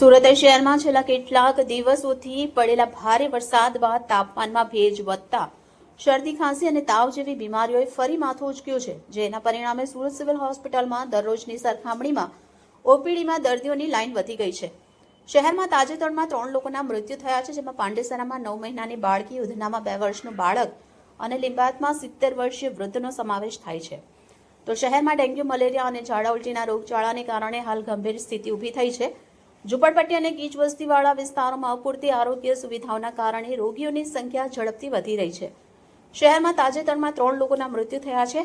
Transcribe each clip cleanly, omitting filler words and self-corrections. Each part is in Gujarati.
સુરત શહેરમાં છેલ્લા કેટલાક દિવસોથી પડેલા ભારે વરસાદ બાદ તાપમાનમાં ભેજ વધતા શરદી ખાંસી અને તાવ જેવી બીમારીઓએ ફરી માથું ઉચક્યું છે, જેના પરિણામે સુરત સિવિલ હોસ્પિટલમાં દરરોજની સરખામણીમાં ઓપીડીમાં દર્દીઓની લાઈન વધી ગઈ છે। શહેરમાં તાજેતરમાં 3 લોકોના મૃત્યુ થયા છે, જેમાં પાંડેસરામાં 9 મહિનાની બાળકી, ઉધનામાં 2 વર્ષનું બાળક અને લીંબાયતમાં 70 વર્ષીય વૃદ્ધનો સમાવેશ થાય છે। તો શહેરમાં ડેન્ગ્યુ, મલેરિયા અને ઝાડા ઉલટીના રોગચાળાને કારણે હાલ ગંભીર સ્થિતિ ઊભી થઈ છે। ઝુંપડપટ્ટી અને ગીચ વસ્તીવાળા વિસ્તારોમાં અપૂરતી આરોગ્ય સુવિધાઓના કારણે રોગીઓની સંખ્યા ઝડપથી વધી રહી છે। શહેરમાં તાજેતરમાં 3 લોકોના મૃત્યુ થયા છે।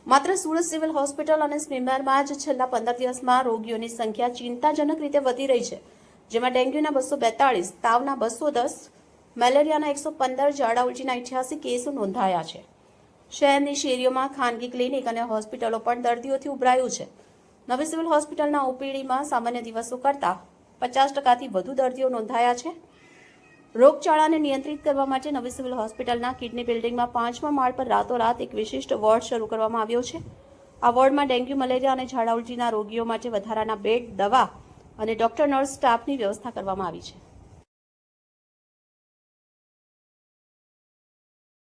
માત્ર સુરત સિવિલ હોસ્પિટલ અને સ્મીમેરમાં જ છેલ્લા 15 દિવસમાં રોગીઓની સંખ્યા ચિંતાજનક રીતે વધી રહી છે, જેમાં ડેન્ગ્યુના 242, તાવના 210, મેલેરિયાના 115, ઝાડા ઉલટીના 88 કેસો નોંધાયા છે। શહેરની શેરીઓમાં ખાનગી ક્લિનિક અને હોસ્પિટલો પણ દર્દીઓથી ઉભરાયું છે। નવી સિવિલ હોસ્પિટલના ઓપીડીમાં સામાન્ય દિવસો કરતાં 50%થી વધુ દર્દીઓ નોંધાયા છે। રોગચાળાને નિયંત્રિત કરવા માટે નવી સિવિલ હોસ્પિટલના કિડની બિલ્ડિંગમાં 5મા માળ પર રાતોરાત એક વિશિષ્ટ વોર્ડ શરૂ કરવામાં આવ્યો છે। આ વોર્ડમાં ડેન્ગ્યુ, મલેરિયા અને ઝાડા ઉલટીના રોગીઓ માટે વધારાના બેડ, દવા અને ડોક્ટર, નર્સ સ્ટાફની વ્યવસ્થા કરવામાં આવી છે।